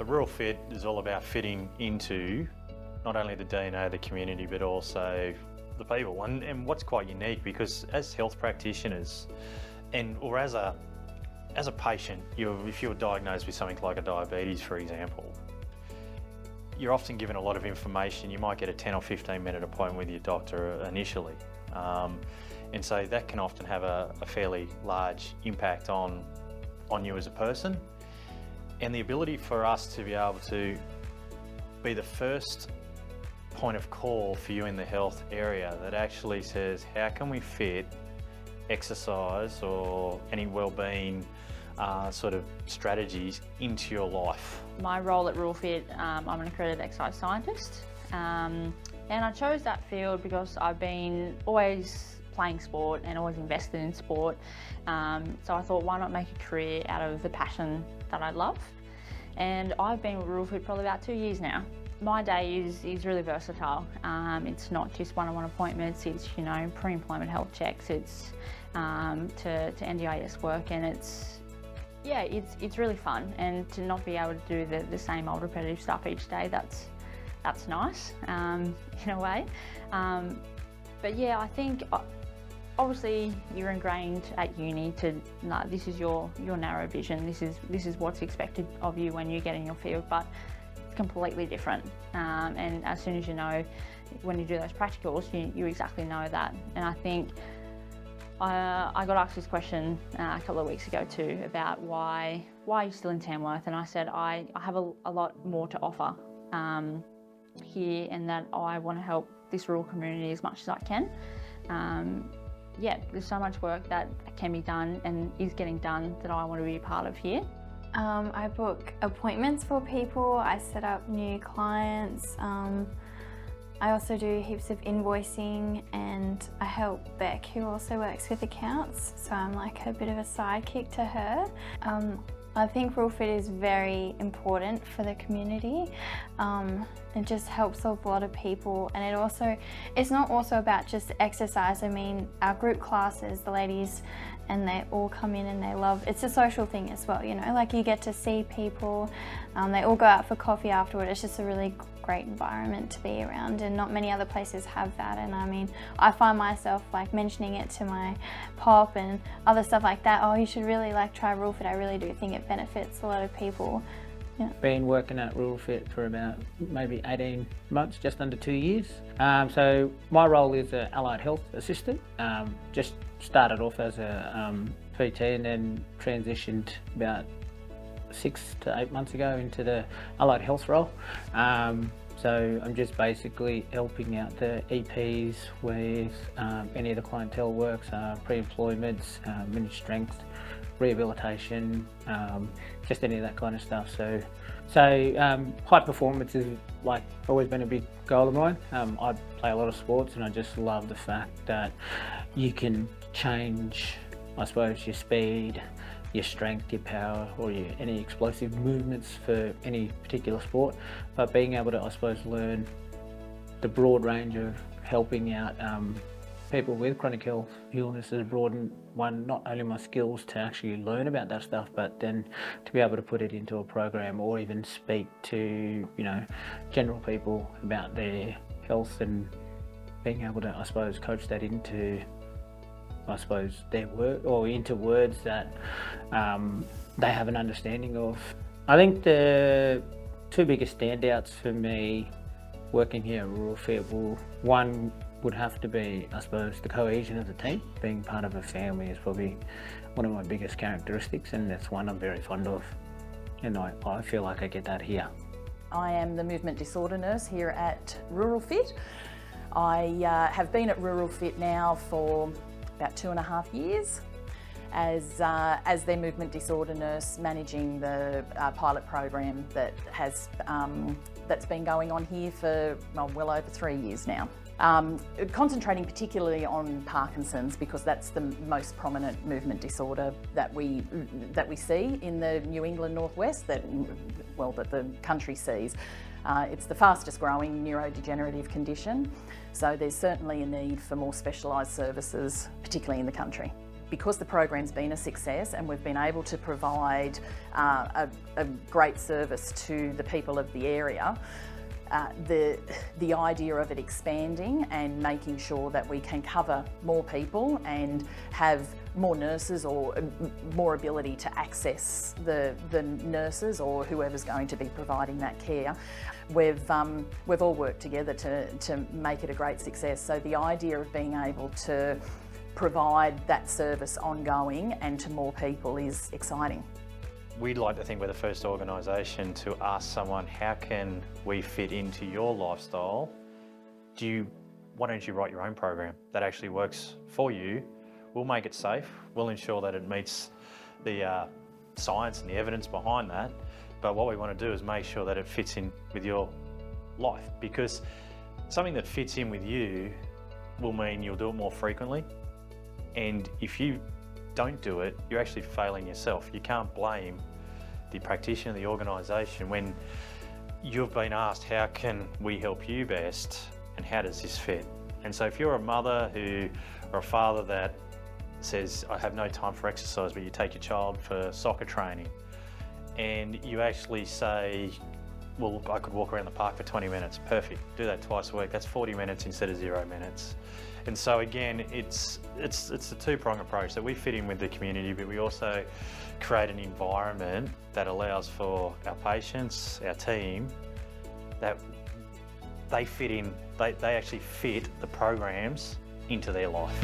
So Ruralfit is all about fitting into not only the DNA of the community, but also the people. And what's quite unique, because as health practitioners, or as a patient, if you're diagnosed with something like a diabetes, for example, you're often given a lot of information. You might get a 10 or 15 minute appointment with your doctor initially. And so that can often have a fairly large impact on you as a person. And the ability for us to be able to be the first point of call for you in the health area that actually says, how can we fit exercise or any wellbeing sort of strategies into your life? My role at Ruralfit, I'm an accredited exercise scientist, and I chose that field because I've been always playing sport and always invested in sport, so I thought, why not make a career out of the passion that I love? And I've been with Ruralfit probably about 2 years now. My day is really versatile. It's not just one-on-one appointments, it's pre-employment health checks, it's to NDIS work, and it's really fun. And to not be able to do the same old repetitive stuff each day, that's nice in a way. But yeah, I think obviously you're ingrained at uni to this is your narrow vision. This is what's expected of you when you get in your field, but it's completely different. And as soon as you know, when you do those practicals, you exactly know that. And I think I got asked this question a couple of weeks ago too about why are you still in Tamworth, and I said I have a lot more to offer here, and that I want to help this rural community as much as I can. There's so much work that can be done and is getting done that I want to be a part of here. I book appointments for people, I set up new clients, I also do heaps of invoicing, and I help Beck, who also works with accounts, so I'm like a bit of a sidekick to her. I think Ruralfit is very important for the community. It just helps a lot of people, and it's not also about just exercise. I mean, our group classes, the ladies, and they all come in and they love, it's a social thing as well, like you get to see people, they all go out for coffee afterward. It's just a really great environment to be around, and not many other places have that. And I mean, I find myself like mentioning it to my pop and other stuff like that. Oh, you should really try Ruralfit. I really do think it benefits a lot of people. Yeah. Been working at Ruralfit for about maybe 18 months, just under 2 years. So my role is an allied health assistant. Just started off as a PT and then transitioned about 6 to 8 months ago into the allied health role. So I'm just basically helping out the EPs with any of the clientele works, pre-employments, minute strength, rehabilitation, just any of that kind of stuff. So high performance is always been a big goal of mine. I play a lot of sports, and I just love the fact that you can change, I suppose, your speed, your strength, your power, or any explosive movements for any particular sport. But being able to, I suppose, learn the broad range of helping out people with chronic health illnesses, broaden not only my skills to actually learn about that stuff, but then to be able to put it into a program, or even speak to general people about their health, and being able to, I suppose, coach that into, I suppose, their work, or into words that they have an understanding of. I think the two biggest standouts for me working here at Ruralfit, one would have to be, I suppose, the cohesion of the team. Being part of a family is probably one of my biggest characteristics, and that's one I'm very fond of, and I feel like I get that here. I am the movement disorder nurse here at Ruralfit. I have been at Ruralfit now for about 2.5 years as their movement disorder nurse, managing the pilot program that's been going on here for well over 3 years now. Concentrating particularly on Parkinson's, because that's the most prominent movement disorder that we see in the New England Northwest, that the country sees. It's the fastest growing neurodegenerative condition, so there's certainly a need for more specialised services, particularly in the country. because the program's been a success and we've been able to provide a great service to the people of the area, the idea of it expanding and making sure that we can cover more people and have more nurses or more ability to access the nurses or whoever's going to be providing that care. We've all worked together to make it a great success. So the idea of being able to provide that service ongoing and to more people is exciting. We'd like to think we're the first organisation to ask someone, how can we fit into your lifestyle? Why don't you write your own program that actually works for you? We'll make it safe. We'll ensure that it meets the science and the evidence behind that. But what we want to do is make sure that it fits in with your life, because something that fits in with you will mean you'll do it more frequently. And if you don't do it, you're actually failing yourself. You can't blame the practitioner, the organisation, when you've been asked, how can we help you best and how does this fit? And so if you're a mother or a father that says, I have no time for exercise, but you take your child for soccer training and you actually say, well, I could walk around the park for 20 minutes, perfect, do that twice a week, that's 40 minutes instead of 0 minutes. And so again, it's a two-pronged approach, that we fit in with the community, but we also create an environment that allows for our patients, our team, that they fit in, they actually fit the programs into their life.